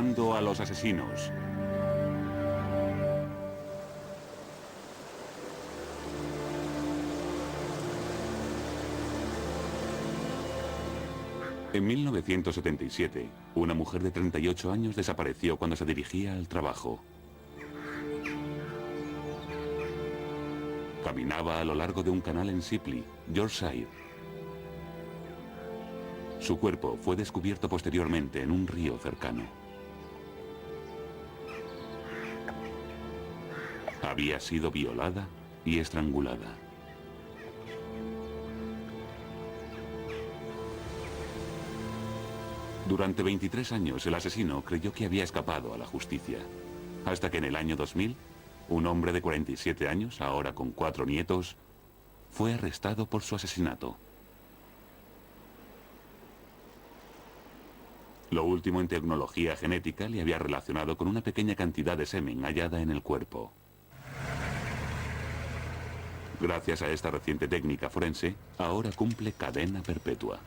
Capturando a los asesinos. En 1977, una mujer de 38 años desapareció cuando se dirigía al trabajo. Caminaba a lo largo de un canal en Shipley, Yorkshire. Su cuerpo fue descubierto posteriormente en un río cercano. Había sido violada y estrangulada. Durante 23 años el asesino creyó que había escapado a la justicia, hasta que en el año 2000, un hombre de 47 años, ahora con 4 nietos, fue arrestado por su asesinato. Lo último en tecnología genética le había relacionado con una pequeña cantidad de semen hallada en el cuerpo. Gracias a esta reciente técnica forense, ahora cumple cadena perpetua.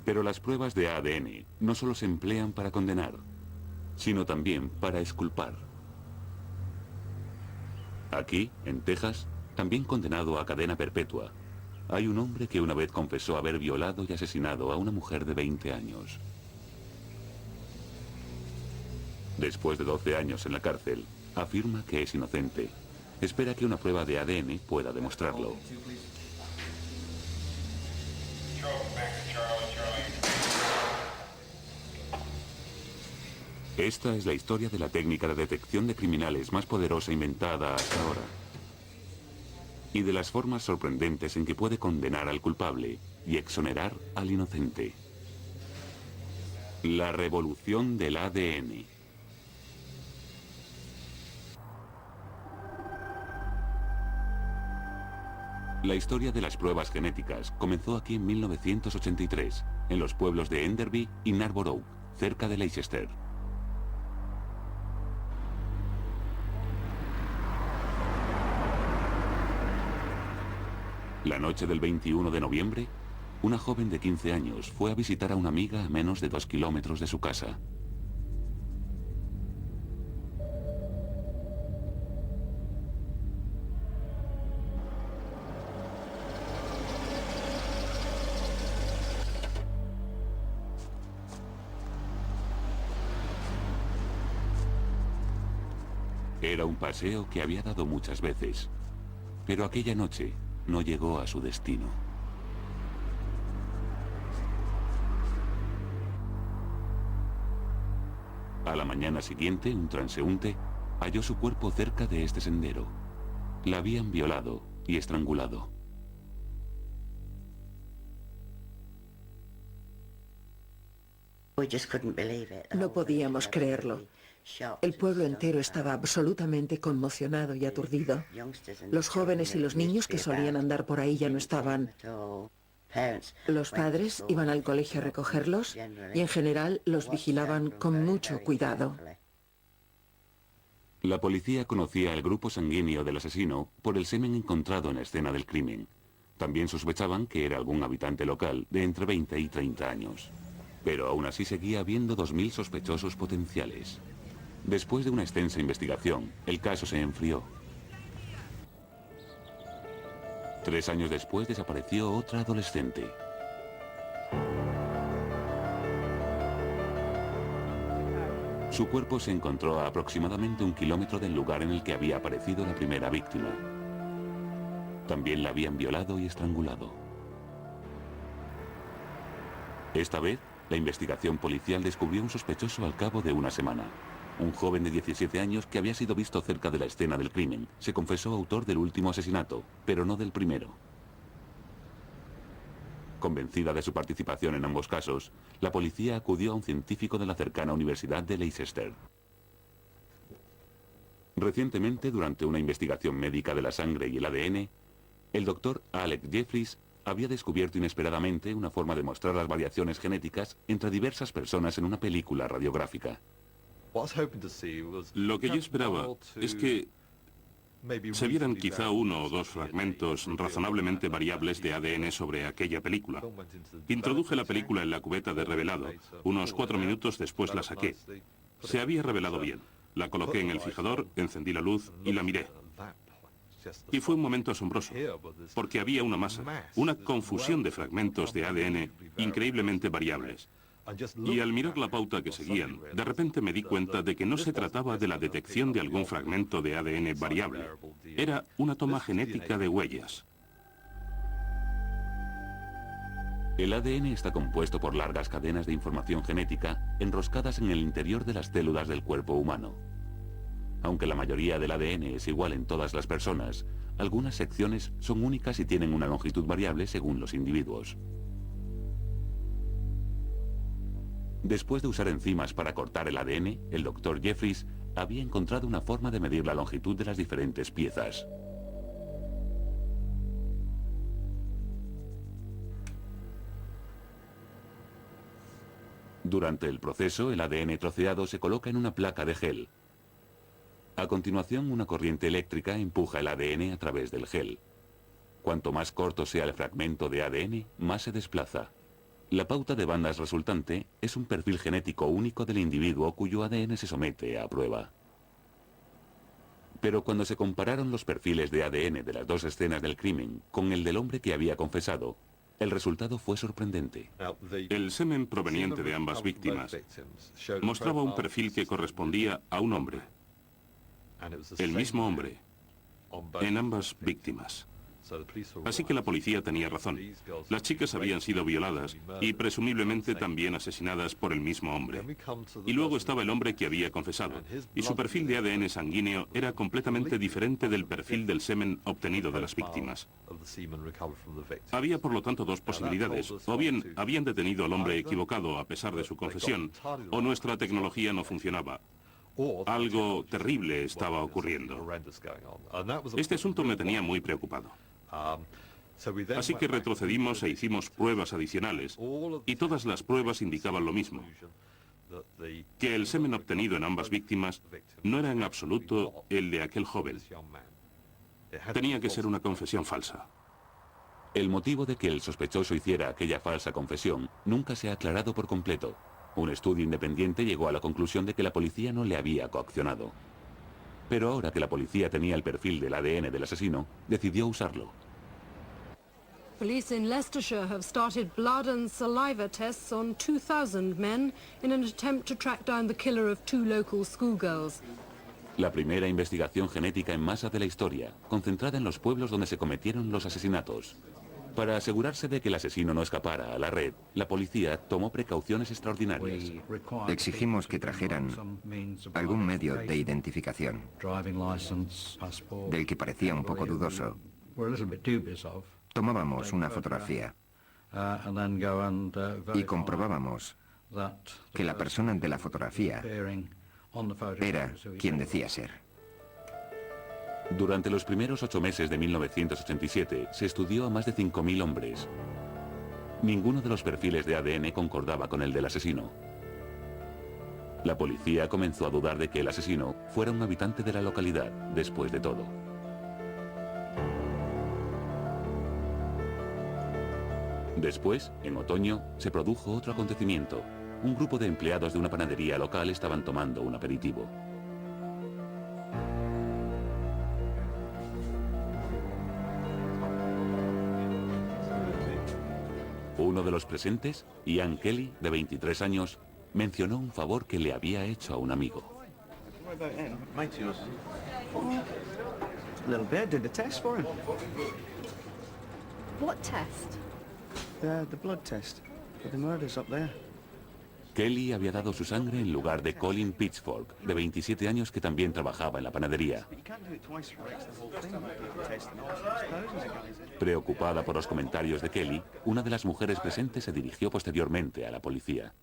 Pero las pruebas de ADN no solo se emplean para condenar, sino también para exculpar. Aquí, en Texas, también condenado a cadena perpetua, hay un hombre que una vez confesó haber violado y asesinado a una mujer de 20 años. Después de 12 años en la cárcel, afirma que es inocente. Espera que una prueba de ADN pueda demostrarlo. Esta es la historia de la técnica de detección de criminales más poderosa inventada hasta ahora. Y de las formas sorprendentes en que puede condenar al culpable y exonerar al inocente. La revolución del ADN. La historia de las pruebas genéticas comenzó aquí en 1983, en los pueblos de Enderby y Narborough, cerca de Leicester. La noche del 21 de noviembre, una joven de 15 años fue a visitar a una amiga a menos de 2 kilómetros de su casa. Era un paseo que había dado muchas veces, pero aquella noche no llegó a su destino. A la mañana siguiente, un transeúnte halló su cuerpo cerca de este sendero. La habían violado y estrangulado. No podíamos creerlo. El pueblo entero estaba absolutamente conmocionado y aturdido. Los jóvenes y los niños que solían andar por ahí ya no estaban. Los padres iban al colegio a recogerlos y en general los vigilaban con mucho cuidado. La policía conocía el grupo sanguíneo del asesino por el semen encontrado en la escena del crimen. También sospechaban que era algún habitante local de entre 20 y 30 años. Pero aún así seguía habiendo 2000 sospechosos potenciales. Después de una extensa investigación, el caso se enfrió. 3 años después desapareció otra adolescente. Su cuerpo se encontró a aproximadamente 1 kilómetro del lugar en el que había aparecido la primera víctima. También la habían violado y estrangulado. Esta vez, la investigación policial descubrió un sospechoso al cabo de una semana. Un joven de 17 años que había sido visto cerca de la escena del crimen. Se confesó autor del último asesinato, pero no del primero. Convencida de su participación en ambos casos, la policía acudió a un científico de la cercana Universidad de Leicester. Recientemente, durante una investigación médica de la sangre y el ADN, el doctor Alex Jeffries había descubierto inesperadamente una forma de mostrar las variaciones genéticas entre diversas personas en una película radiográfica. Lo que yo esperaba es que se vieran quizá uno o dos fragmentos razonablemente variables de ADN sobre aquella película. Introduje la película en la cubeta de revelado. Unos 4 minutos después la saqué. Se había revelado bien. La coloqué en el fijador, encendí la luz y la miré. Y fue un momento asombroso, porque había una masa, una confusión de fragmentos de ADN increíblemente variables. Y al mirar la pauta que seguían, de repente me di cuenta de que no se trataba de la detección de algún fragmento de ADN variable. Era una toma genética de huellas. El ADN está compuesto por largas cadenas de información genética enroscadas en el interior de las células del cuerpo humano. Aunque la mayoría del ADN es igual en todas las personas, algunas secciones son únicas y tienen una longitud variable según los individuos. Después de usar enzimas para cortar el ADN, el Dr. Jeffries había encontrado una forma de medir la longitud de las diferentes piezas. Durante el proceso, el ADN troceado se coloca en una placa de gel. A continuación, una corriente eléctrica empuja el ADN a través del gel. Cuanto más corto sea el fragmento de ADN, más se desplaza. La pauta de bandas resultante es un perfil genético único del individuo cuyo ADN se somete a prueba. Pero cuando se compararon los perfiles de ADN de las dos escenas del crimen con el del hombre que había confesado, el resultado fue sorprendente. El semen proveniente de ambas víctimas mostraba un perfil que correspondía a un hombre. El mismo hombre en ambas víctimas. Así que la policía tenía razón. Las chicas habían sido violadas y presumiblemente también asesinadas por el mismo hombre. Y luego estaba el hombre que había confesado, y su perfil de ADN sanguíneo era completamente diferente del perfil del semen obtenido de las víctimas. Había por lo tanto dos posibilidades. O bien habían detenido al hombre equivocado a pesar de su confesión, o nuestra tecnología no funcionaba. Algo terrible estaba ocurriendo. Este asunto me tenía muy preocupado. Así que retrocedimos e hicimos pruebas adicionales, y todas las pruebas indicaban lo mismo, que el semen obtenido en ambas víctimas no era en absoluto el de aquel joven. Tenía que ser una confesión falsa. El motivo de que el sospechoso hiciera aquella falsa confesión nunca se ha aclarado por completo. Un estudio independiente llegó a la conclusión de que la policía no le había coaccionado. Pero ahora que la policía tenía el perfil del ADN del asesino, decidió usarlo. Police in Leicestershire have started blood and saliva tests on 2,000 men in an attempt to track down the killer of 2 local schoolgirls. La primera investigación genética en masa de la historia, concentrada en los pueblos donde se cometieron los asesinatos. Para asegurarse de que el asesino no escapara a la red, la policía tomó precauciones extraordinarias. Exigimos que trajeran algún medio de identificación, del que parecía un poco dudoso. Tomábamos una fotografía y comprobábamos que la persona de la fotografía era quien decía ser. Durante los primeros 8 meses de 1987 se estudió a más de 5.000 hombres. Ninguno de los perfiles de ADN concordaba con el del asesino. La policía comenzó a dudar de que el asesino fuera un habitante de la localidad, después de todo. Después, en otoño, se produjo otro acontecimiento. Un grupo de empleados de una panadería local estaban tomando un aperitivo. Uno de los presentes, Ian Kelly, de 23 años, mencionó un favor que le había hecho a un amigo. What test? The blood test for the murders up there. Kelly había dado su sangre en lugar de Colin Pitchfork, de 27 años, que también trabajaba en la panadería. Preocupada por los comentarios de Kelly, una de las mujeres presentes se dirigió posteriormente a la policía.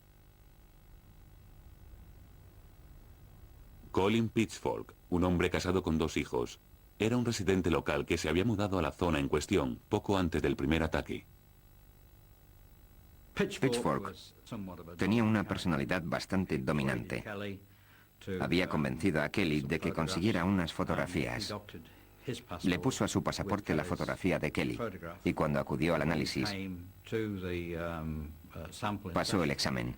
Colin Pitchfork, un hombre casado con 2 hijos, era un residente local que se había mudado a la zona en cuestión poco antes del primer ataque. Pitchfork tenía una personalidad bastante dominante. Había convencido a Kelly de que consiguiera unas fotografías le puso a su pasaporte la fotografía de Kelly y cuando acudió al análisis pasó el examen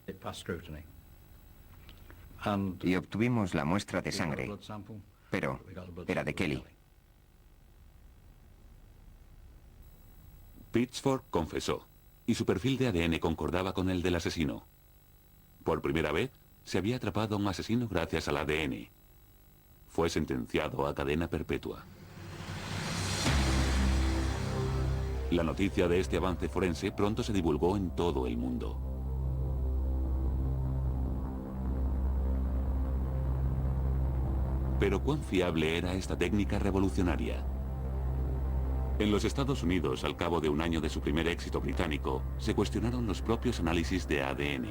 y obtuvimos la muestra de sangre, pero era de Kelly. Pitchford confesó, y su perfil de ADN concordaba con el del asesino. Por primera vez, se había atrapado a un asesino gracias al ADN. Fue sentenciado a cadena perpetua. La noticia de este avance forense pronto se divulgó en todo el mundo. Pero ¿cuán fiable era esta técnica revolucionaria? En los Estados Unidos, al cabo de un año de su primer éxito británico, se cuestionaron los propios análisis de ADN.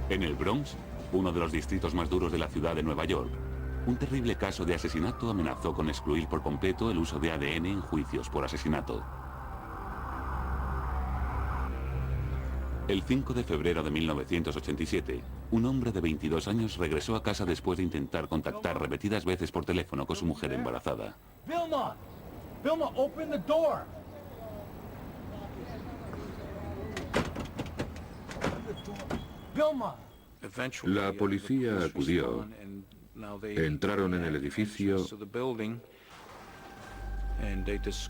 En el Bronx, uno de los distritos más duros de la ciudad de Nueva York, un terrible caso de asesinato amenazó con excluir por completo el uso de ADN en juicios por asesinato. El 5 de febrero de 1987, un hombre de 22 años regresó a casa después de intentar contactar repetidas veces por teléfono con su mujer embarazada. Vilma! Vilma, open the door! Vilma! La policía acudió, entraron en el edificio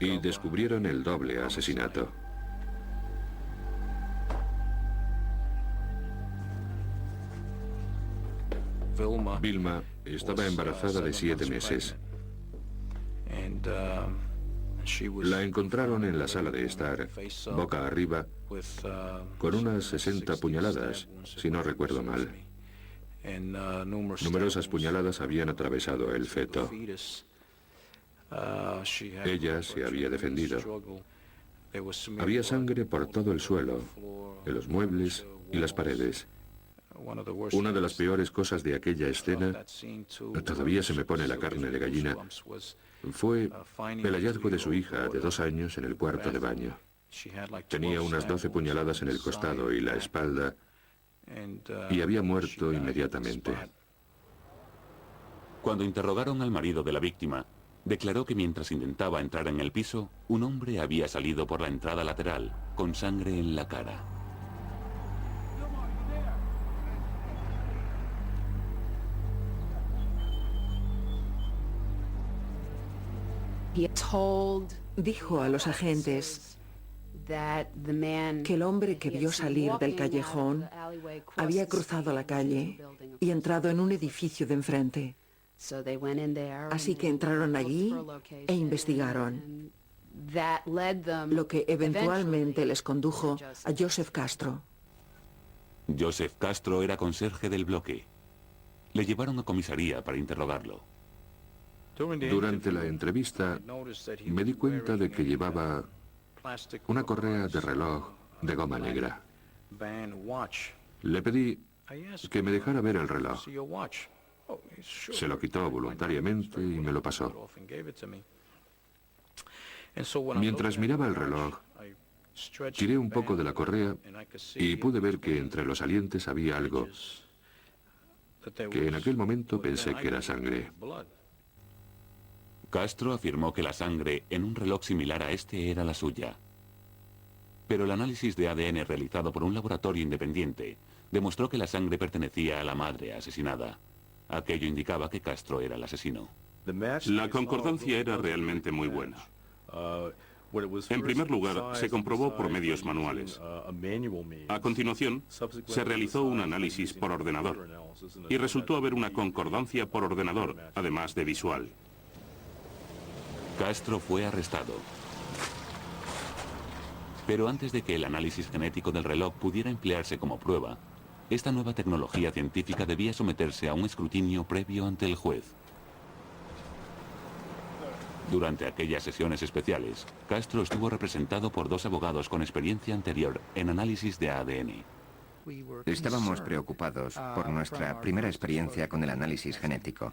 y descubrieron el doble asesinato. Vilma estaba embarazada de 7 meses. La encontraron en la sala de estar, boca arriba, con unas 60 puñaladas, si no recuerdo mal. Numerosas puñaladas habían atravesado el feto. Ella se había defendido. Había sangre por todo el suelo, en los muebles y las paredes. Una de las peores cosas de aquella escena, todavía se me pone la carne de gallina, fue el hallazgo de su hija de 2 años en el cuarto de baño. Tenía unas 12 puñaladas en el costado y la espalda y había muerto inmediatamente. Cuando interrogaron al marido de la víctima, declaró que mientras intentaba entrar en el piso, un hombre había salido por la entrada lateral, con sangre en la cara. Dijo a los agentes que el hombre que vio salir del callejón había cruzado la calle y entrado en un edificio de enfrente. Así que entraron allí e investigaron, lo que eventualmente les condujo a Joseph Castro. Joseph Castro era conserje del bloque. Le llevaron a comisaría para interrogarlo. Durante la entrevista me di cuenta de que llevaba una correa de reloj de goma negra. Le pedí que me dejara ver el reloj. Se lo quitó voluntariamente y me lo pasó. Mientras miraba el reloj, tiré un poco de la correa y pude ver que entre los salientes había algo que en aquel momento pensé que era sangre. Castro afirmó que la sangre en un reloj similar a este era la suya. Pero el análisis de ADN realizado por un laboratorio independiente demostró que la sangre pertenecía a la madre asesinada. Aquello indicaba que Castro era el asesino. La concordancia era realmente muy buena. En primer lugar, se comprobó por medios manuales. A continuación, se realizó un análisis por ordenador y resultó haber una concordancia por ordenador, además de visual. Castro fue arrestado. Pero antes de que el análisis genético del reloj pudiera emplearse como prueba, esta nueva tecnología científica debía someterse a un escrutinio previo ante el juez. Durante aquellas sesiones especiales, Castro estuvo representado por 2 abogados con experiencia anterior en análisis de ADN. Estábamos preocupados por nuestra primera experiencia con el análisis genético,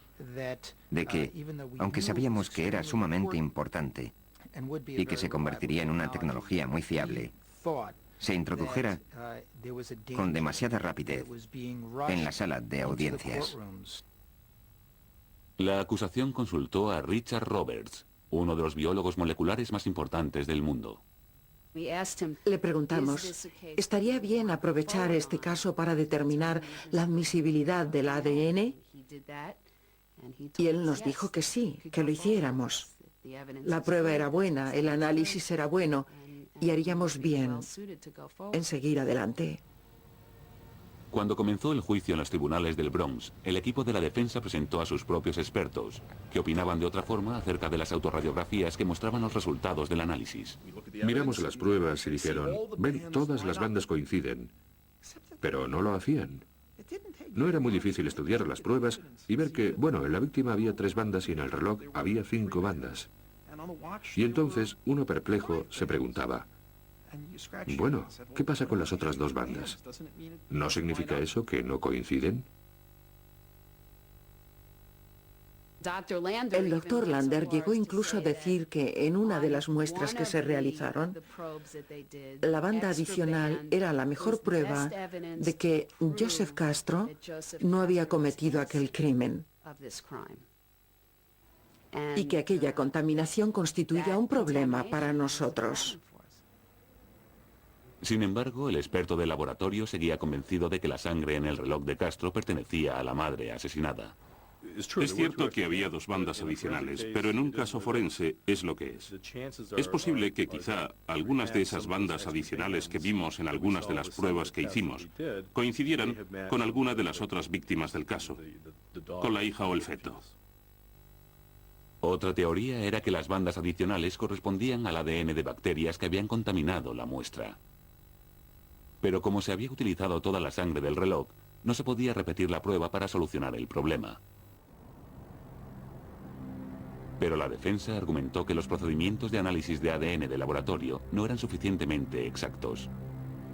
de que, aunque sabíamos que era sumamente importante y que se convertiría en una tecnología muy fiable, se introdujera con demasiada rapidez en la sala de audiencias. La acusación consultó a Richard Roberts, uno de los biólogos moleculares más importantes del mundo. Le preguntamos, ¿estaría bien aprovechar este caso para determinar la admisibilidad del ADN? Y él nos dijo que sí, que lo hiciéramos. La prueba era buena, el análisis era bueno, y haríamos bien en seguir adelante. Cuando comenzó el juicio en los tribunales del Bronx, el equipo de la defensa presentó a sus propios expertos, que opinaban de otra forma acerca de las autorradiografías que mostraban los resultados del análisis. Miramos las pruebas y dijeron, ven, todas las bandas coinciden. Pero no lo hacían. No era muy difícil estudiar las pruebas y ver que, bueno, en la víctima había 3 bandas y en el reloj había 5 bandas. Y entonces, uno perplejo se preguntaba, bueno, ¿qué pasa con las otras 2 bandas? ¿No significa eso que no coinciden? El doctor Lander llegó incluso a decir que en una de las muestras que se realizaron, la banda adicional era la mejor prueba de que Joseph Castro no había cometido aquel crimen y que aquella contaminación constituía un problema para nosotros. Sin embargo, el experto del laboratorio seguía convencido de que la sangre en el reloj de Castro pertenecía a la madre asesinada. Es cierto que había 2 bandas adicionales, pero en un caso forense es lo que es. Es posible que quizá algunas de esas bandas adicionales que vimos en algunas de las pruebas que hicimos coincidieran con alguna de las otras víctimas del caso, con la hija o el feto. Otra teoría era que las bandas adicionales correspondían al ADN de bacterias que habían contaminado la muestra. Pero como se había utilizado toda la sangre del reloj, no se podía repetir la prueba para solucionar el problema. Pero la defensa argumentó que los procedimientos de análisis de ADN de laboratorio no eran suficientemente exactos.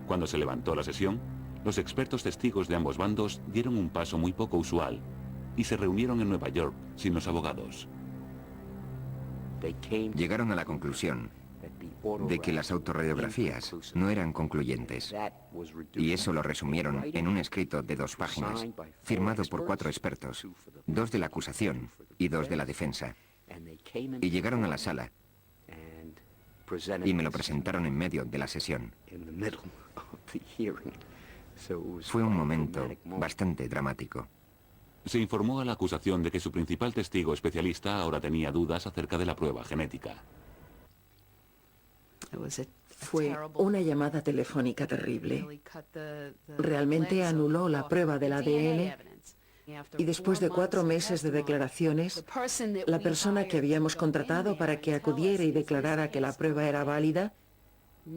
Cuando se levantó la sesión, los expertos testigos de ambos bandos dieron un paso muy poco usual y se reunieron en Nueva York sin los abogados. Llegaron a la conclusión de que las autorradiografías no eran concluyentes. Y eso lo resumieron en un escrito de 2 páginas, firmado por 4 expertos, 2 de la acusación y 2 de la defensa. Y llegaron a la sala y me lo presentaron en medio de la sesión. Fue un momento bastante dramático. Se informó a la acusación de que su principal testigo especialista ahora tenía dudas acerca de la prueba genética. Fue una llamada telefónica terrible. Realmente anuló la prueba del ADN y después de 4 meses de declaraciones, la persona que habíamos contratado para que acudiera y declarara que la prueba era válida,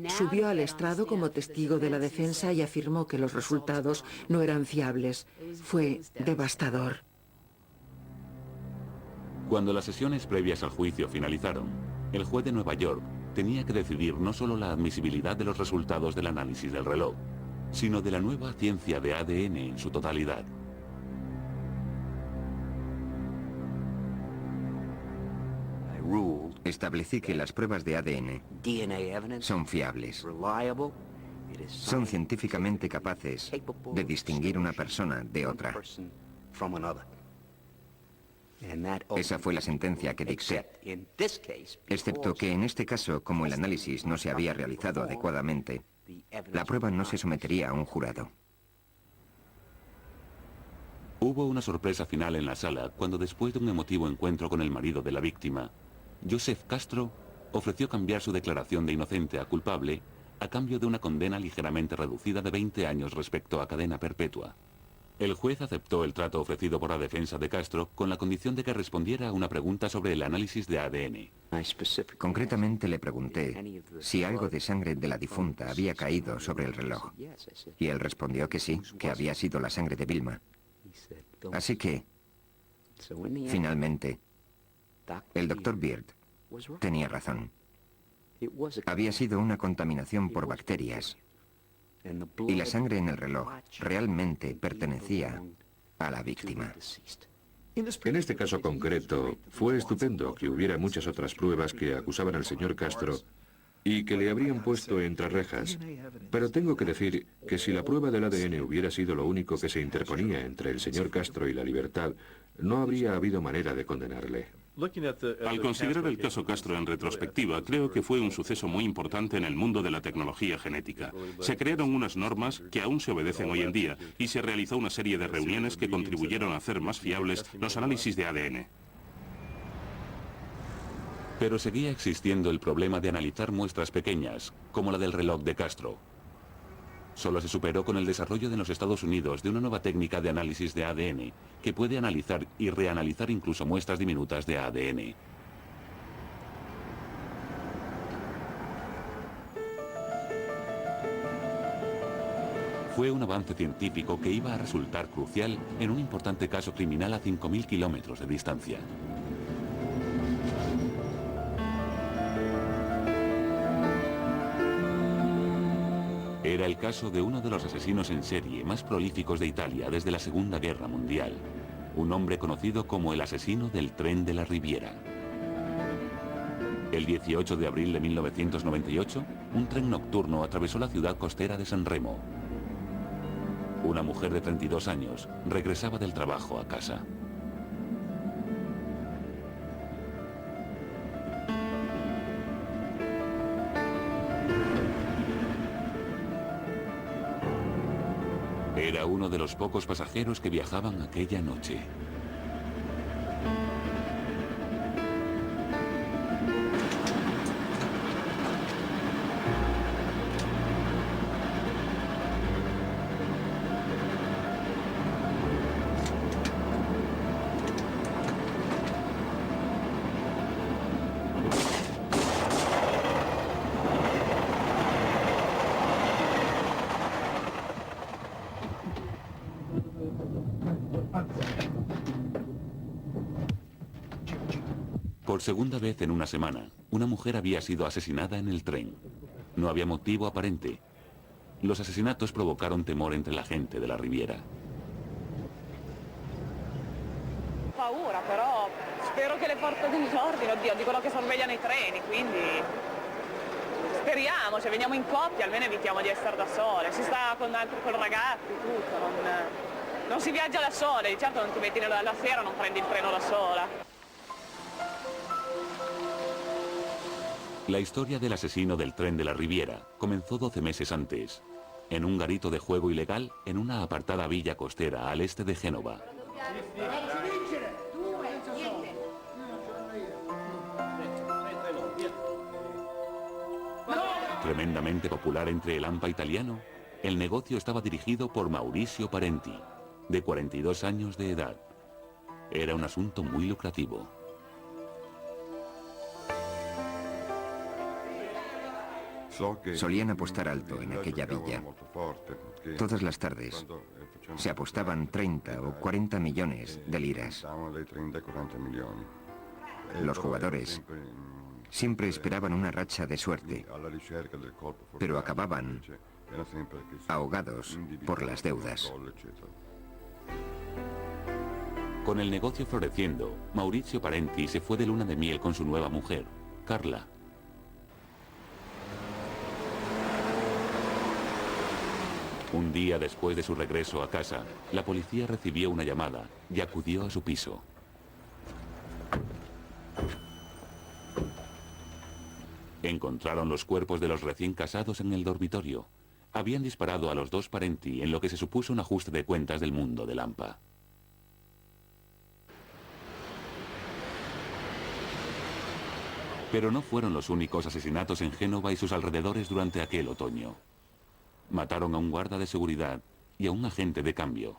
subió al estrado como testigo de la defensa y afirmó que los resultados no eran fiables. Fue devastador. Cuando las sesiones previas al juicio finalizaron, el juez de Nueva York tenía que decidir no solo la admisibilidad de los resultados del análisis del reloj, sino de la nueva ciencia de ADN en su totalidad. Establecí que las pruebas de ADN son fiables. Son científicamente capaces de distinguir una persona de otra. Esa fue la sentencia que dicté, excepto que en este caso, como el análisis no se había realizado adecuadamente, la prueba no se sometería a un jurado. Hubo una sorpresa final en la sala cuando, después de un emotivo encuentro con el marido de la víctima, Joseph Castro ofreció cambiar su declaración de inocente a culpable a cambio de una condena ligeramente reducida de 20 años respecto a cadena perpetua. El juez aceptó el trato ofrecido por la defensa de Castro con la condición de que respondiera a una pregunta sobre el análisis de ADN. Concretamente le pregunté si algo de sangre de la difunta había caído sobre el reloj. Y él respondió que sí, que había sido la sangre de Vilma. Así que, finalmente, el doctor Beard tenía razón. Había sido una contaminación por bacterias. Y la sangre en el reloj realmente pertenecía a la víctima. En este caso concreto, fue estupendo que hubiera muchas otras pruebas que acusaban al señor Castro y que le habrían puesto entre rejas. Pero tengo que decir que si la prueba del ADN hubiera sido lo único que se interponía entre el señor Castro y la libertad, no habría habido manera de condenarle. Al considerar el caso Castro en retrospectiva, creo que fue un suceso muy importante en el mundo de la tecnología genética. Se crearon unas normas que aún se obedecen hoy en día y se realizó una serie de reuniones que contribuyeron a hacer más fiables los análisis de ADN. Pero seguía existiendo el problema de analizar muestras pequeñas, como la del reloj de Castro. Solo se superó con el desarrollo en los Estados Unidos de una nueva técnica de análisis de ADN que puede analizar y reanalizar incluso muestras diminutas de ADN. Fue un avance científico que iba a resultar crucial en un importante caso criminal a 5.000 kilómetros de distancia. Era el caso de uno de los asesinos en serie más prolíficos de Italia desde la Segunda Guerra Mundial, un hombre conocido como el asesino del tren de la Riviera. El 18 de abril de 1998, un tren nocturno atravesó la ciudad costera de San Remo. Una mujer de 32 años regresaba del trabajo a casa. Era uno de los pocos pasajeros que viajaban aquella noche. Por segunda vez en una semana, una mujer había sido asesinada en el tren. No había motivo aparente. Los asesinatos provocaron temor entre la gente de la Riviera. Paura, però spero che le porte dell'ordine, oddio, dicono che sorvegliano i treni, quindi speriamo, cioè veniamo in coppia, almeno evitiamo di essere da sole. Si sta con ragazzi, tutto, non si viaggia da sole, di certo non ti metti la sera, non prendi il treno da sola. La historia del asesino del tren de la Riviera comenzó 12 meses antes, en un garito de juego ilegal en una apartada villa costera al este de Génova. Tremendamente popular entre el AMPA italiano, el negocio estaba dirigido por Maurizio Parenti, de 42 años de edad. Era un asunto muy lucrativo. Solían apostar alto en aquella villa. Todas las tardes se apostaban 30 o 40 millones de liras. Los jugadores siempre esperaban una racha de suerte, pero acababan ahogados por las deudas. Con el negocio floreciendo, Maurizio Parenti se fue de luna de miel con su nueva mujer, Carla. Un día después de su regreso a casa, la policía recibió una llamada y acudió a su piso. Encontraron los cuerpos de los recién casados en el dormitorio. Habían disparado a los dos Parenti en lo que se supuso un ajuste de cuentas del mundo del AMPA. Pero no fueron los únicos asesinatos en Génova y sus alrededores durante aquel otoño. Mataron a un guarda de seguridad y a un agente de cambio.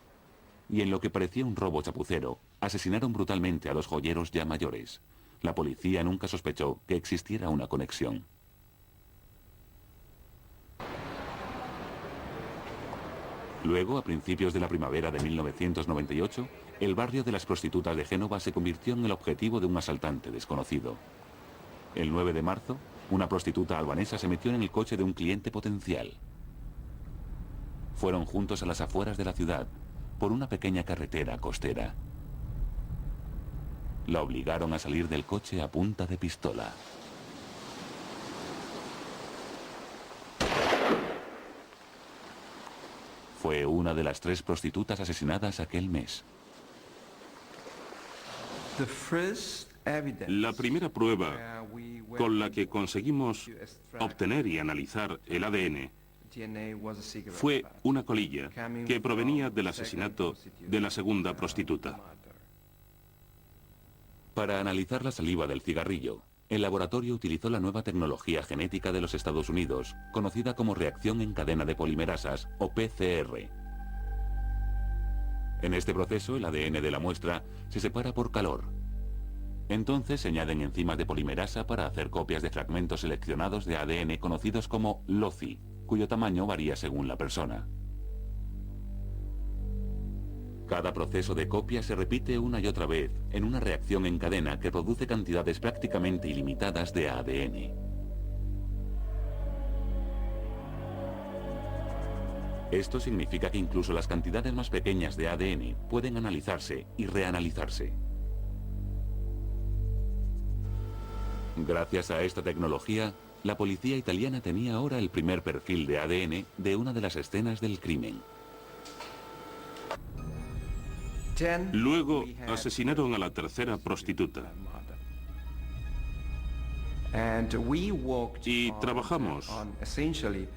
Y en lo que parecía un robo chapucero, asesinaron brutalmente a dos joyeros ya mayores. La policía nunca sospechó que existiera una conexión. Luego, a principios de la primavera de 1998, el barrio de las prostitutas de Génova se convirtió en el objetivo de un asaltante desconocido. El 9 de marzo, una prostituta albanesa se metió en el coche de un cliente potencial. Fueron juntos a las afueras de la ciudad, por una pequeña carretera costera. La obligaron a salir del coche a punta de pistola. fue una de las 3 prostitutas asesinadas aquel mes. La primera prueba con la que conseguimos obtener y analizar el ADN fue una colilla que provenía del asesinato de la segunda prostituta. Para analizar la saliva del cigarrillo, el laboratorio utilizó la nueva tecnología genética de los Estados Unidos, conocida como reacción en cadena de polimerasas, o PCR. En este proceso, el ADN de la muestra se separa por calor. Entonces se añaden enzimas de polimerasa para hacer copias de fragmentos seleccionados de ADN conocidos como LOCI, cuyo tamaño varía según la persona. Cada proceso de copia se repite una y otra vez en una reacción en cadena que produce cantidades prácticamente ilimitadas de ADN. Esto significa que incluso las cantidades más pequeñas de ADN pueden analizarse y reanalizarse. Gracias a esta tecnología, la policía italiana tenía ahora el primer perfil de ADN de una de las escenas del crimen. Luego asesinaron a la tercera prostituta. Y trabajamos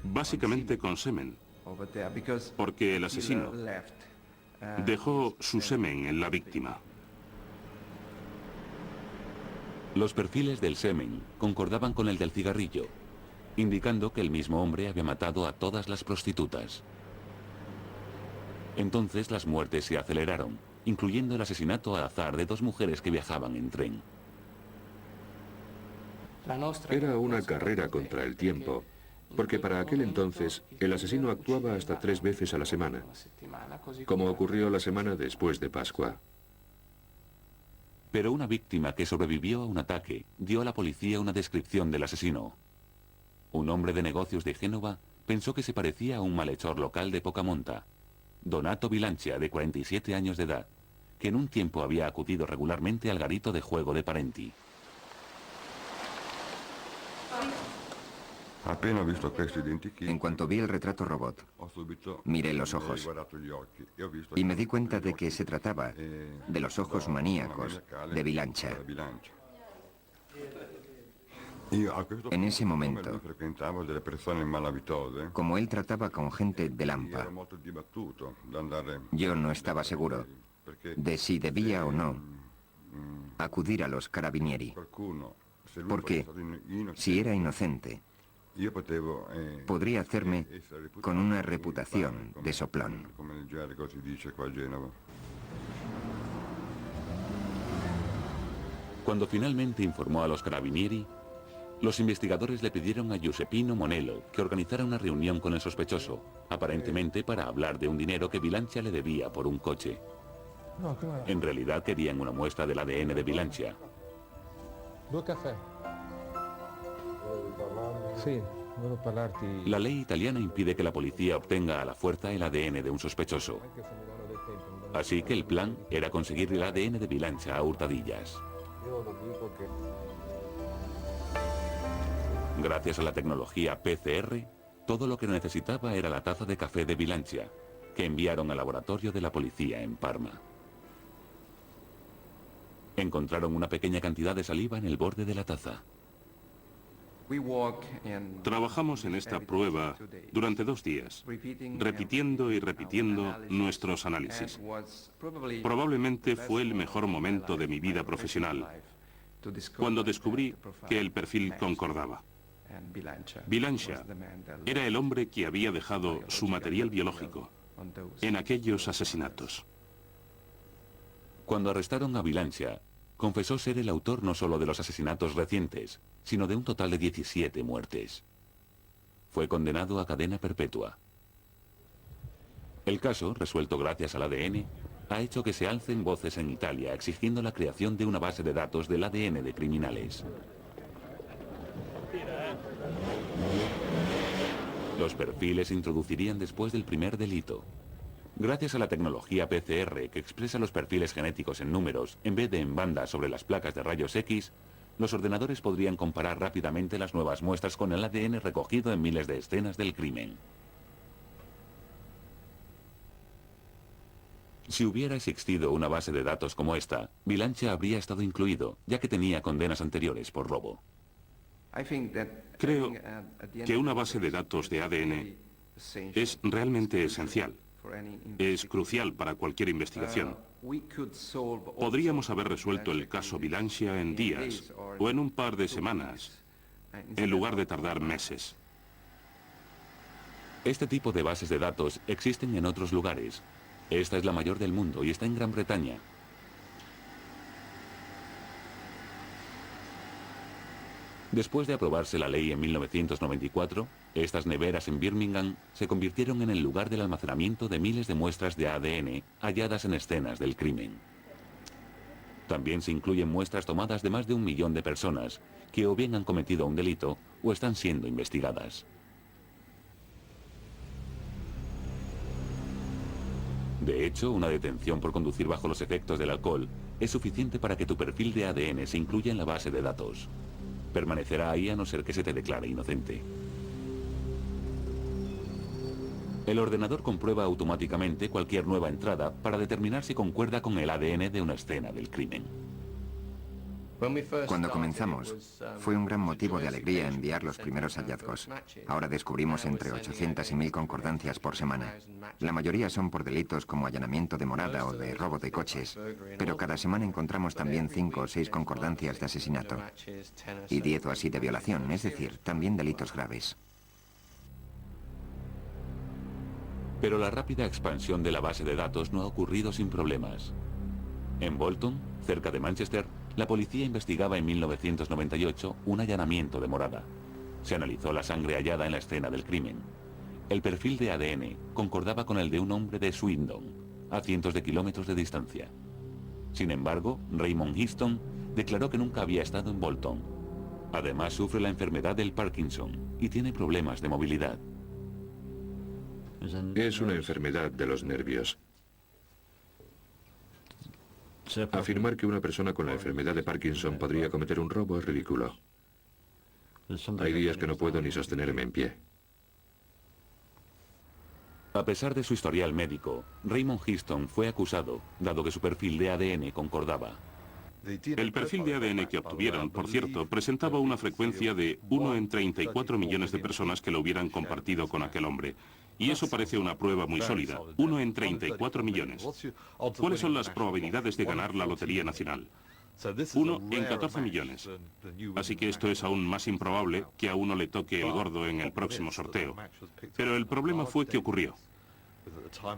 básicamente con semen, porque el asesino dejó su semen en la víctima. Los perfiles del semen concordaban con el del cigarrillo, indicando que el mismo hombre había matado a todas las prostitutas. Entonces las muertes se aceleraron, incluyendo el asesinato al azar de 2 mujeres que viajaban en tren. Era una carrera contra el tiempo, porque para aquel entonces el asesino actuaba hasta 3 veces a la semana, como ocurrió la semana después de Pascua. Pero una víctima que sobrevivió a un ataque dio a la policía una descripción del asesino. Un hombre de negocios de Génova pensó que se parecía a un malhechor local de poca monta, Donato Bilancia, de 47 años de edad, que en un tiempo había acudido regularmente al garito de juego de Parenti. En cuanto vi el retrato robot, miré los ojos y me di cuenta de que se trataba de los ojos maníacos de Bilancia. En ese momento, como él trataba con gente de Lampa, yo no estaba seguro de si debía o no acudir a los carabinieri, porque si era inocente, podría hacerme con una reputación de soplón. Cuando finalmente informó a los carabinieri, los investigadores le pidieron a Giuseppino Monello que organizara una reunión con el sospechoso, aparentemente para hablar de un dinero que Bilancia le debía por un coche. En realidad querían una muestra del ADN de Bilancia. La ley italiana impide que la policía obtenga a la fuerza el ADN de un sospechoso. Así que el plan era conseguir el ADN de Bilancia a hurtadillas. Gracias a la tecnología PCR, todo lo que necesitaba era la taza de café de Bilancia, que enviaron al laboratorio de la policía en Parma. Encontraron una pequeña cantidad de saliva en el borde de la taza. Trabajamos en esta prueba durante 2 días, repitiendo y repitiendo nuestros análisis. Probablemente fue el mejor momento de mi vida profesional, cuando descubrí que el perfil concordaba. Bilancia era el hombre que había dejado su material biológico en aquellos asesinatos. Cuando arrestaron a Bilancia, confesó ser el autor no solo de los asesinatos recientes, sino de un total de 17 muertes. Fue condenado a cadena perpetua. El caso, resuelto gracias al ADN, ha hecho que se alcen voces en Italia exigiendo la creación de una base de datos del ADN de criminales. Los perfiles se introducirían después del primer delito. Gracias a la tecnología PCR que expresa los perfiles genéticos en números en vez de en bandas sobre las placas de rayos X, los ordenadores podrían comparar rápidamente las nuevas muestras con el ADN recogido en miles de escenas del crimen. Si hubiera existido una base de datos como esta, Bilancia habría estado incluido, ya que tenía condenas anteriores por robo. Creo que una base de datos de ADN es realmente esencial. Es crucial para cualquier investigación. Podríamos haber resuelto el caso Bilancia en días o en un par de semanas, en lugar de tardar meses. Este tipo de bases de datos existen en otros lugares. Esta es la mayor del mundo y está en Gran Bretaña. Después de aprobarse la ley en 1994, estas neveras en Birmingham se convirtieron en el lugar del almacenamiento de miles de muestras de ADN halladas en escenas del crimen. También se incluyen muestras tomadas de más de 1 millón de personas que o bien han cometido un delito o están siendo investigadas. De hecho, una detención por conducir bajo los efectos del alcohol es suficiente para que tu perfil de ADN se incluya en la base de datos. Permanecerá ahí a no ser que se te declare inocente. El ordenador comprueba automáticamente cualquier nueva entrada para determinar si concuerda con el ADN de una escena del crimen. Cuando comenzamos, fue un gran motivo de alegría enviar los primeros hallazgos. Ahora descubrimos entre 800 y 1000 concordancias por semana. La mayoría son por delitos como allanamiento de morada o de robo de coches, pero cada semana encontramos también 5 o 6 concordancias de asesinato y 10 o así de violación, es decir, también delitos graves. Pero la rápida expansión de la base de datos no ha ocurrido sin problemas. En Bolton, cerca de Manchester, la policía investigaba en 1998 un allanamiento de morada. Se analizó la sangre hallada en la escena del crimen. El perfil de ADN concordaba con el de un hombre de Swindon, a cientos de kilómetros de distancia. Sin embargo, Raymond Histon declaró que nunca había estado en Bolton. Además, sufre la enfermedad del Parkinson y tiene problemas de movilidad. Es una enfermedad de los nervios. Afirmar que una persona con la enfermedad de Parkinson podría cometer un robo es ridículo. Hay días que no puedo ni sostenerme en pie. A pesar de su historial médico, Raymond Histon fue acusado, dado que su perfil de ADN concordaba. El perfil de ADN que obtuvieron, por cierto, presentaba una frecuencia de 1 en 34 millones de personas que lo hubieran compartido con aquel hombre. Y eso parece una prueba muy sólida. 1 en 34 millones. ¿Cuáles son las probabilidades de ganar la Lotería Nacional? 1 en 14 millones. Así que esto es aún más improbable que a uno le toque el gordo en el próximo sorteo. Pero el problema fue que ocurrió.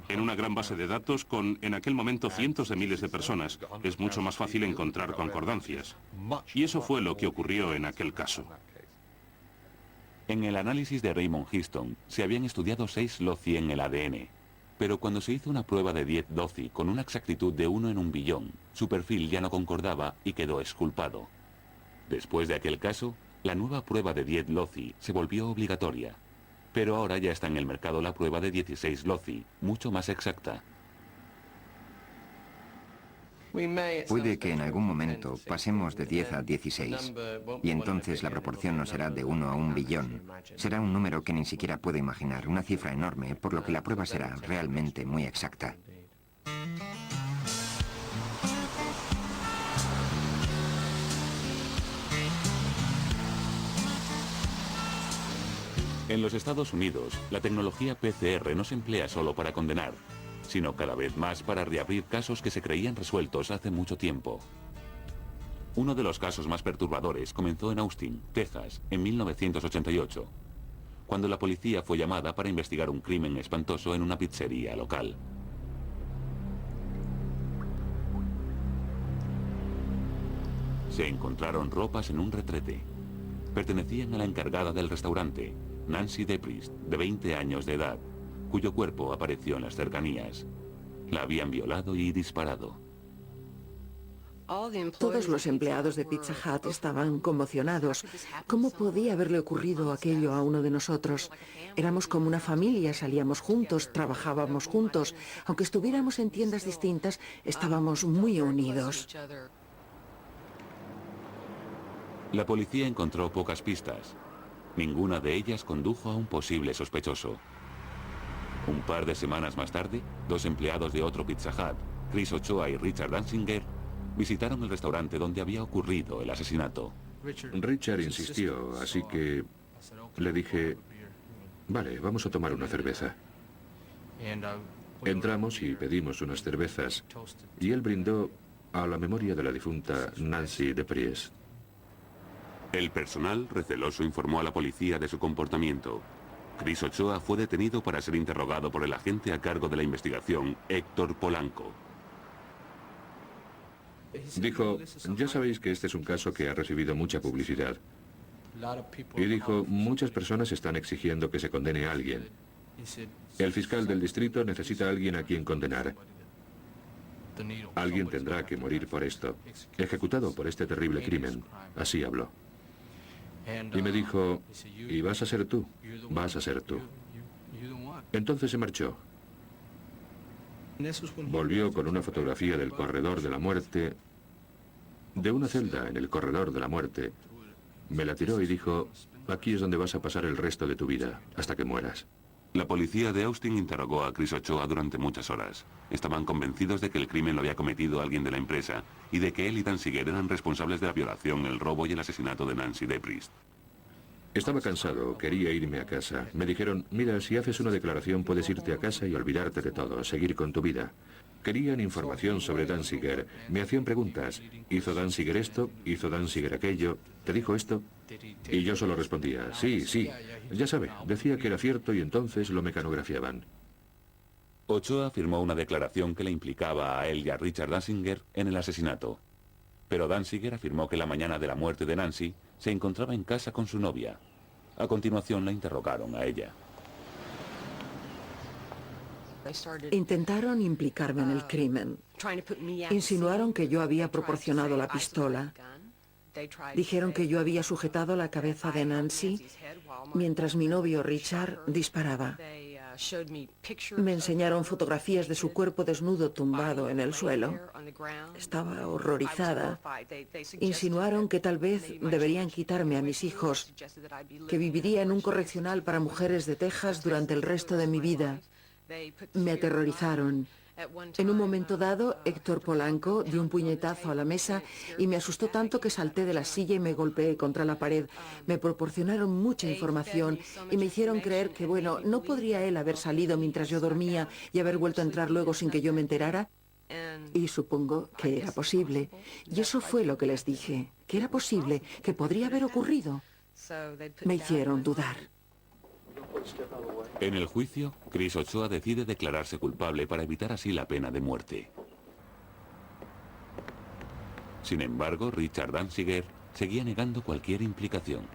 En una gran base de datos con, en aquel momento, cientos de miles de personas, es mucho más fácil encontrar concordancias. Y eso fue lo que ocurrió en aquel caso. En el análisis de Raymond Histon se habían estudiado 6 loci en el ADN, pero cuando se hizo una prueba de 10 loci con una exactitud de 1 en 1 billón, su perfil ya no concordaba y quedó exculpado. Después de aquel caso, la nueva prueba de 10 loci se volvió obligatoria, pero ahora ya está en el mercado la prueba de 16 loci, mucho más exacta. Puede que en algún momento pasemos de 10 a 16, y entonces la proporción no será de 1 a 1 billón. Será un número que ni siquiera puedo imaginar, una cifra enorme, por lo que la prueba será realmente muy exacta. En los Estados Unidos, la tecnología PCR no se emplea solo para condenar, sino cada vez más para reabrir casos que se creían resueltos hace mucho tiempo. Uno de los casos más perturbadores comenzó en Austin, Texas, en 1988, cuando la policía fue llamada para investigar un crimen espantoso en una pizzería local. Se encontraron ropas en un retrete. Pertenecían a la encargada del restaurante, Nancy Deprist, de 20 años de edad, cuyo cuerpo apareció en las cercanías. La habían violado y disparado. Todos los empleados de Pizza Hut estaban conmocionados. ¿Cómo podía haberle ocurrido aquello a uno de nosotros? Éramos como una familia, salíamos juntos, trabajábamos juntos. Aunque estuviéramos en tiendas distintas, estábamos muy unidos. La policía encontró pocas pistas. Ninguna de ellas condujo a un posible sospechoso. Un par de semanas más tarde, dos empleados de otro Pizza Hut, Chris Ochoa y Richard Danziger, visitaron el restaurante donde había ocurrido el asesinato. Richard insistió, así que le dije, vale, vamos a tomar una cerveza. Entramos y pedimos unas cervezas, y él brindó a la memoria de la difunta Nancy DePriest. El personal, receloso, informó a la policía de su comportamiento. Chris Ochoa fue detenido para ser interrogado por el agente a cargo de la investigación, Héctor Polanco. Dijo, ya sabéis que este es un caso que ha recibido mucha publicidad. Y dijo, muchas personas están exigiendo que se condene a alguien. El fiscal del distrito necesita a alguien a quien condenar. Alguien tendrá que morir por esto, ejecutado por este terrible crimen. Así habló. Y me dijo, y vas a ser tú, vas a ser tú. Entonces se marchó. Volvió con una fotografía del corredor de la muerte, de una celda en el corredor de la muerte. Me la tiró y dijo, aquí es donde vas a pasar el resto de tu vida, hasta que mueras. La policía de Austin interrogó a Chris Ochoa durante muchas horas. Estaban convencidos de que el crimen lo había cometido alguien de la empresa y de que él y Danziger eran responsables de la violación, el robo y el asesinato de Nancy DePriest. Estaba cansado, quería irme a casa. Me dijeron, mira, si haces una declaración puedes irte a casa y olvidarte de todo, seguir con tu vida. Querían información sobre Danziger. Me hacían preguntas. ¿Hizo Danziger esto? ¿Hizo Danziger aquello? ¿Te dijo esto? Y yo solo respondía, sí, sí. Ya sabe, decía que era cierto y entonces lo mecanografiaban. Ochoa firmó una declaración que le implicaba a él y a Richard Danziger en el asesinato. Pero Danziger afirmó que la mañana de la muerte de Nancy se encontraba en casa con su novia. A continuación la interrogaron a ella. Intentaron implicarme en el crimen. Insinuaron que yo había proporcionado la pistola. Dijeron que yo había sujetado la cabeza de Nancy mientras mi novio Richard disparaba. Me enseñaron fotografías de su cuerpo desnudo tumbado en el suelo. Estaba horrorizada. Insinuaron que tal vez deberían quitarme a mis hijos, que viviría en un correccional para mujeres de Texas durante el resto de mi vida. Me aterrorizaron. En un momento dado, Héctor Polanco dio un puñetazo a la mesa y me asustó tanto que salté de la silla y me golpeé contra la pared. Me proporcionaron mucha información y me hicieron creer que, bueno, ¿no podría él haber salido mientras yo dormía y haber vuelto a entrar luego sin que yo me enterara? Y supongo que era posible. Y eso fue lo que les dije, que era posible, que podría haber ocurrido. Me hicieron dudar. En el juicio, Chris Ochoa decide declararse culpable para evitar así la pena de muerte. Sin embargo, Richard Danziger seguía negando cualquier implicación.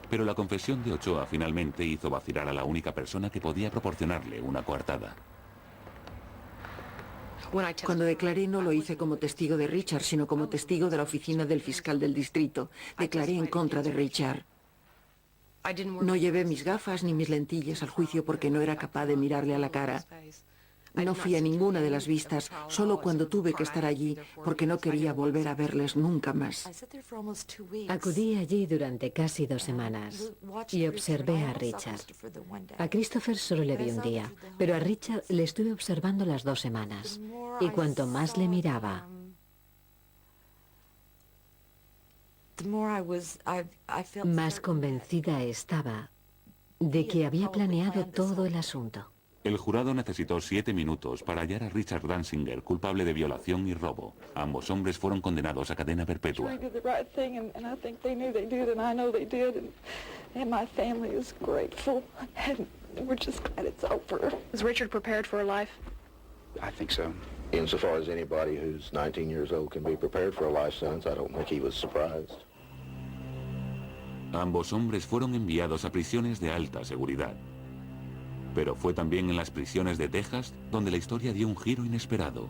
Pero la confesión de Ochoa finalmente hizo vacilar a la única persona que podía proporcionarle una coartada. Cuando declaré no lo hice como testigo de Richard, sino como testigo de la oficina del fiscal del distrito. Declaré en contra de Richard. No llevé mis gafas ni mis lentillas al juicio porque no era capaz de mirarle a la cara. No fui a ninguna de las vistas, solo cuando tuve que estar allí, porque no quería volver a verles nunca más. Acudí allí durante casi 2 semanas y observé a Richard. A Christopher solo le vi un día, pero a Richard le estuve observando las 2 semanas. Y cuanto más le miraba, más convencida estaba de que había planeado todo el asunto. El jurado necesitó 7 minutos para hallar a Richard Danziger culpable de violación y robo. Ambos hombres fueron condenados a cadena perpetua. Is Richard prepared for a life? I think so. Insofar as anybody who's 19 years old can be prepared for a life sentence, I don't think he was surprised. Ambos hombres fueron enviados a prisiones de alta seguridad. Pero fue también en las prisiones de Texas donde la historia dio un giro inesperado.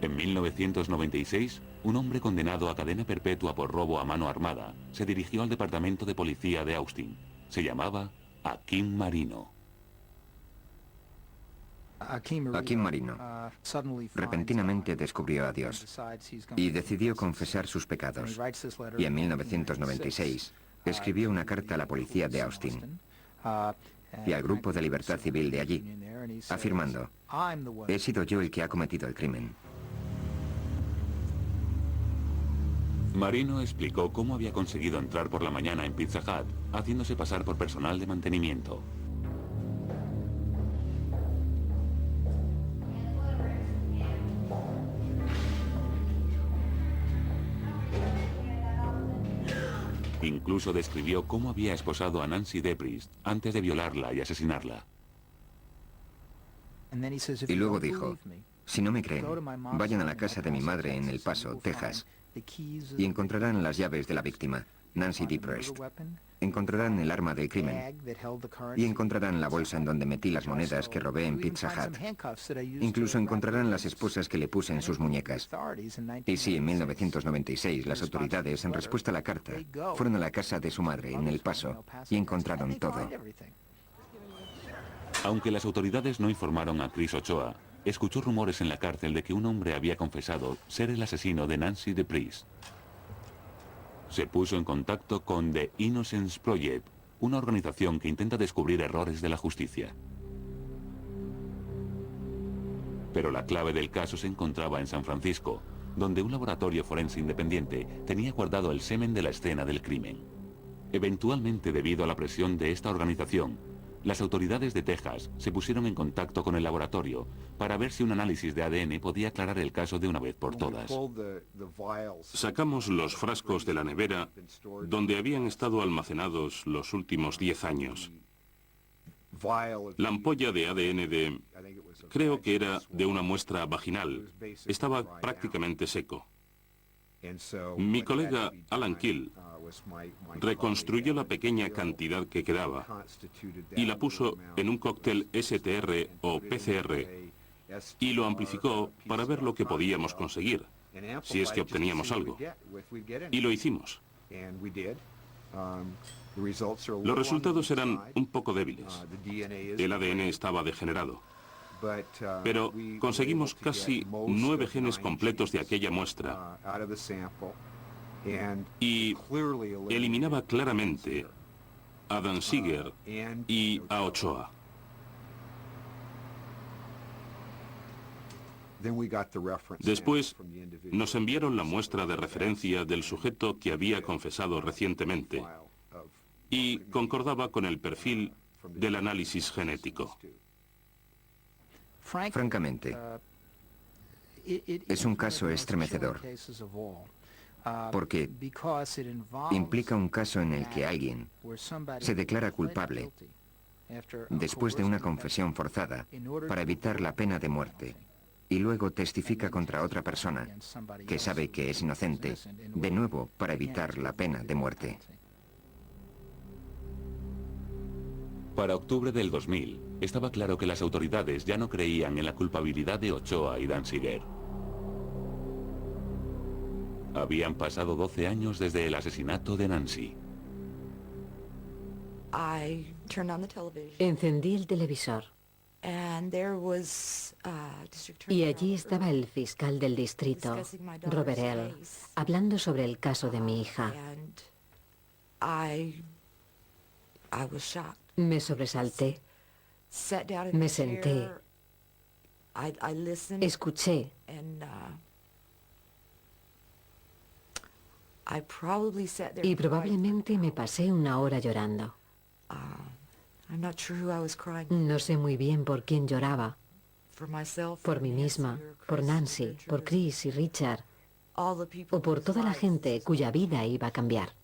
En 1996, un hombre condenado a cadena perpetua por robo a mano armada se dirigió al departamento de policía de Austin. Se llamaba Akim Marino. Akim Marino repentinamente descubrió a Dios y decidió confesar sus pecados. Y en 1996 escribió una carta a la policía de Austin. y al grupo de Libertad Civil de allí, afirmando: he sido yo el que ha cometido el crimen. Marino explicó cómo había conseguido entrar por la mañana en Pizza Hut, haciéndose pasar por personal de mantenimiento. Incluso describió cómo había esposado a Nancy Deprist antes de violarla y asesinarla. Y luego dijo: si no me creen, vayan a la casa de mi madre en El Paso, Texas, y encontrarán las llaves de la víctima, Nancy Deprist. Encontrarán el arma del crimen y encontrarán la bolsa en donde metí las monedas que robé en Pizza Hut. Incluso encontrarán las esposas que le puse en sus muñecas. Y sí, en 1996 las autoridades, en respuesta a la carta, fueron a la casa de su madre en El Paso y encontraron todo. Aunque las autoridades no informaron a Chris Ochoa, escuchó rumores en la cárcel de que un hombre había confesado ser el asesino de Nancy Deprist. Se puso en contacto con The Innocence Project, una organización que intenta descubrir errores de la justicia. Pero la clave del caso se encontraba en San Francisco, donde un laboratorio forense independiente tenía guardado el semen de la escena del crimen. Eventualmente, debido a la presión de esta organización, las autoridades de Texas se pusieron en contacto con el laboratorio para ver si un análisis de ADN podía aclarar el caso de una vez por todas. Sacamos los frascos de la nevera donde habían estado almacenados los últimos 10 años. La ampolla de ADN creo que era de una muestra vaginal, estaba prácticamente seco. Mi colega Alan Kill reconstruyó la pequeña cantidad que quedaba y la puso en un cóctel STR o PCR y lo amplificó para ver lo que podíamos conseguir, si es que obteníamos algo. Y lo hicimos. Los resultados eran un poco débiles. El ADN estaba degenerado. Pero conseguimos casi 9 genes completos de aquella muestra y eliminaba claramente a Danziger y a Ochoa. Después nos enviaron la muestra de referencia del sujeto que había confesado recientemente y concordaba con el perfil del análisis genético. Francamente, es un caso estremecedor, porque implica un caso en el que alguien se declara culpable después de una confesión forzada para evitar la pena de muerte y luego testifica contra otra persona que sabe que es inocente, de nuevo para evitar la pena de muerte. Para octubre del 2000, estaba claro que las autoridades ya no creían en la culpabilidad de Ochoa y Danziger. Habían pasado 12 años desde el asesinato de Nancy. Encendí el televisor. Y allí estaba el fiscal del distrito, Robert L., hablando sobre el caso de mi hija. Me sobresalté, me senté, escuché y probablemente me pasé una hora llorando. No sé muy bien por quién lloraba. Por mí misma, por Nancy, por Chris y Richard, o por toda la gente cuya vida iba a cambiar.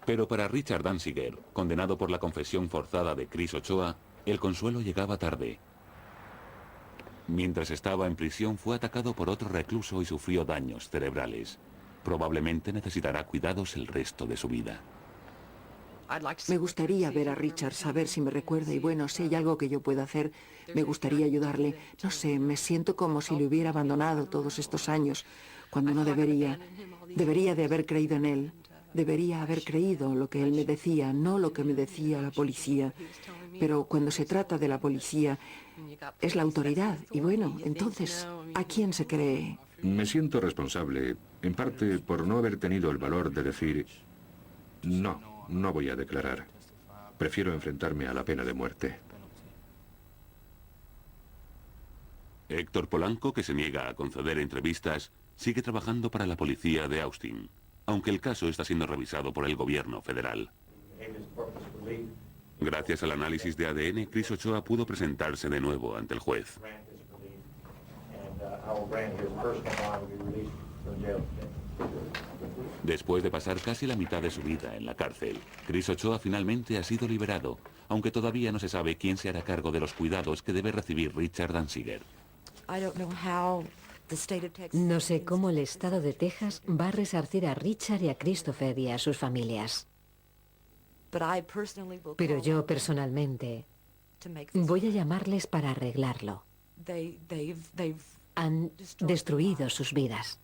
Pero para Richard Danziger, condenado por la confesión forzada de Chris Ochoa, el consuelo llegaba tarde. Mientras estaba en prisión fue atacado por otro recluso y sufrió daños cerebrales. Probablemente necesitará cuidados el resto de su vida. Me gustaría ver a Richard, saber si me recuerda y bueno, si hay algo que yo pueda hacer, me gustaría ayudarle. No sé, me siento como si le hubiera abandonado todos estos años, cuando no debería. Debería de haber creído en él. Debería haber creído lo que él me decía, no lo que me decía la policía. Pero cuando se trata de la policía, es la autoridad. Y bueno, entonces, ¿a quién se cree? Me siento responsable, en parte por no haber tenido el valor de decir, no voy a declarar. Prefiero enfrentarme a la pena de muerte. Héctor Polanco, que se niega a conceder entrevistas, sigue trabajando para la policía de Austin, aunque el caso está siendo revisado por el gobierno federal. Gracias al análisis de ADN, Chris Ochoa pudo presentarse de nuevo ante el juez. Después de pasar casi la mitad de su vida en la cárcel, Chris Ochoa finalmente ha sido liberado, aunque todavía no se sabe quién se hará cargo de los cuidados que debe recibir Richard Danziger. No sé cómo el estado de Texas va a resarcir a Richard y a Christopher y a sus familias. Pero yo personalmente voy a llamarles para arreglarlo. Han destruido sus vidas.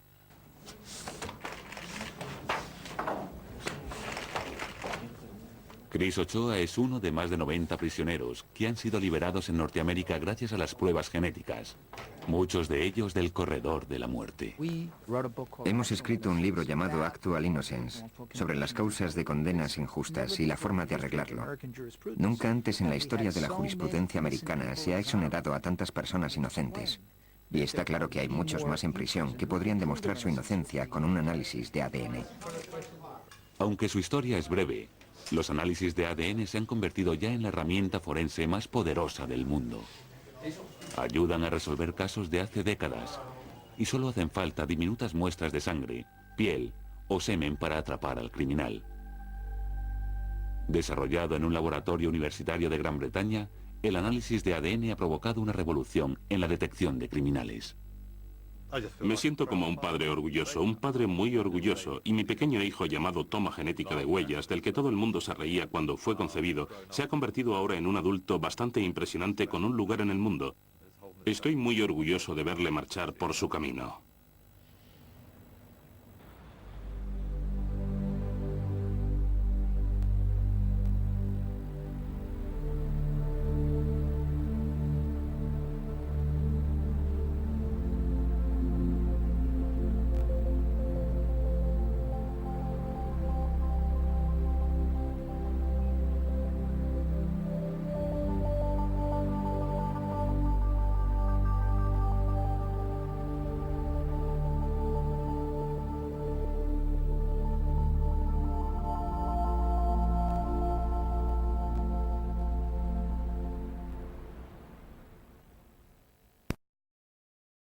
Chris Ochoa es uno de más de 90 prisioneros que han sido liberados en Norteamérica gracias a las pruebas genéticas, muchos de ellos del corredor de la muerte. Hemos escrito un libro llamado Actual Innocence, sobre las causas de condenas injustas y la forma de arreglarlo. Nunca antes en la historia de la jurisprudencia americana se ha exonerado a tantas personas inocentes. Y está claro que hay muchos más en prisión que podrían demostrar su inocencia con un análisis de ADN. Aunque su historia es breve, los análisis de ADN se han convertido ya en la herramienta forense más poderosa del mundo. Ayudan a resolver casos de hace décadas y solo hacen falta diminutas muestras de sangre, piel o semen para atrapar al criminal. Desarrollado en un laboratorio universitario de Gran Bretaña, el análisis de ADN ha provocado una revolución en la detección de criminales. Me siento como un padre orgulloso, un padre muy orgulloso, y mi pequeño hijo llamado Toma Genética de Huellas, del que todo el mundo se reía cuando fue concebido, se ha convertido ahora en un adulto bastante impresionante con un lugar en el mundo. Estoy muy orgulloso de verle marchar por su camino.